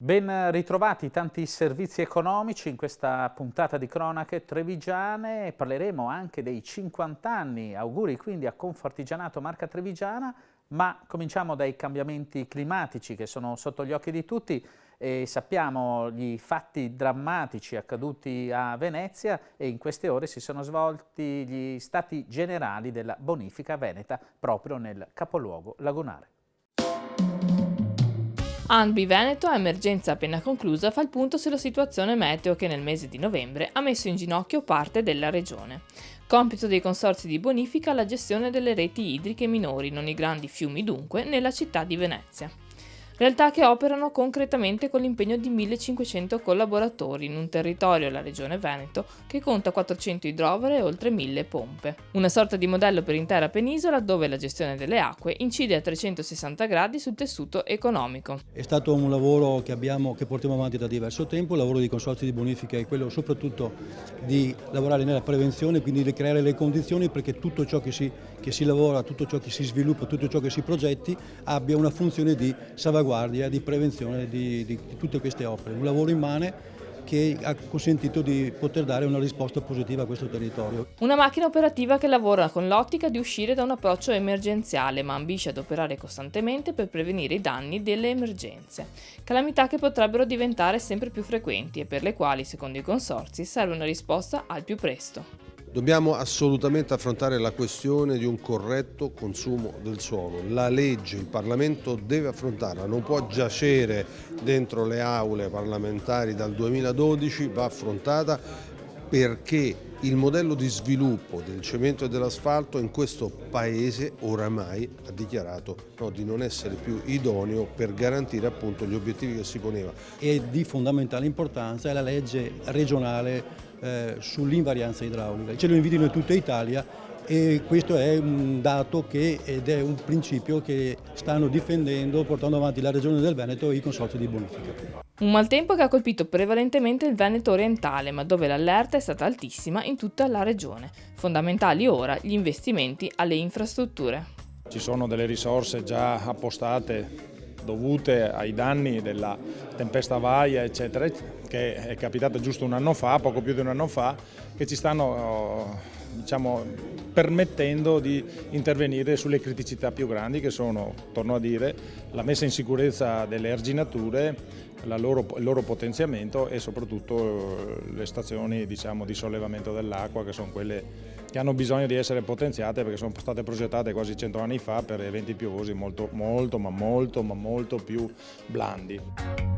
Ben ritrovati tanti servizi economici in questa puntata di Cronache Trevigiane. Parleremo anche dei 50 anni, auguri quindi a Confartigianato Marca Trevigiana, ma cominciamo dai cambiamenti climatici che sono sotto gli occhi di tutti e sappiamo gli fatti drammatici accaduti a Venezia e in queste ore si sono svolti gli stati generali della bonifica veneta proprio nel capoluogo lagunare. ANBI Veneto, a emergenza appena conclusa, fa il punto sulla situazione meteo che nel mese di novembre ha messo in ginocchio parte della regione. Compito dei consorzi di bonifica la gestione delle reti idriche minori, non i grandi fiumi dunque, nella città di Venezia. Realtà che operano concretamente con l'impegno di 1500 collaboratori in un territorio, la regione Veneto, che conta 400 idrovore e oltre 1000 pompe. Una sorta di modello per l'intera penisola dove la gestione delle acque incide a 360 gradi sul tessuto economico. È stato un lavoro che portiamo avanti da diverso tempo, il lavoro dei consorzi di bonifica è quello soprattutto di lavorare nella prevenzione, quindi di creare le condizioni perché tutto ciò che si lavora, tutto ciò che si sviluppa, tutto ciò che si progetti abbia una funzione di salvaguardia, di prevenzione di tutte queste opere. Un lavoro immane che ha consentito di poter dare una risposta positiva a questo territorio. Una macchina operativa che lavora con l'ottica di uscire da un approccio emergenziale, ma ambisce ad operare costantemente per prevenire i danni delle emergenze. Calamità che potrebbero diventare sempre più frequenti e per le quali, secondo i consorzi, serve una risposta al più presto. Dobbiamo assolutamente affrontare la questione di un corretto consumo del suolo. La legge, il Parlamento deve affrontarla, non può giacere dentro le aule parlamentari dal 2012, va affrontata perché il modello di sviluppo del cemento e dell'asfalto in questo Paese oramai ha dichiarato di non essere più idoneo per garantire appunto gli obiettivi che si poneva. E di fondamentale importanza è la legge regionale sull'invarianza idraulica. Ce lo invidiano in tutta Italia e questo è un dato ed è un principio che stanno difendendo, portando avanti la Regione del Veneto e i consorzi di bonifica. Un maltempo che ha colpito prevalentemente il Veneto orientale, ma dove l'allerta è stata altissima in tutta la regione. Fondamentali ora gli investimenti alle infrastrutture. Ci sono delle risorse già appostate dovute ai danni della tempesta Vaia, eccetera, che è capitata giusto un anno fa, poco più di un anno fa, che ci stanno permettendo di intervenire sulle criticità più grandi che sono, torno a dire, la messa in sicurezza delle arginature, il loro potenziamento e soprattutto le stazioni di sollevamento dell'acqua che sono quelle che hanno bisogno di essere potenziate perché sono state progettate quasi 100 anni fa per eventi piovosi molto più blandi.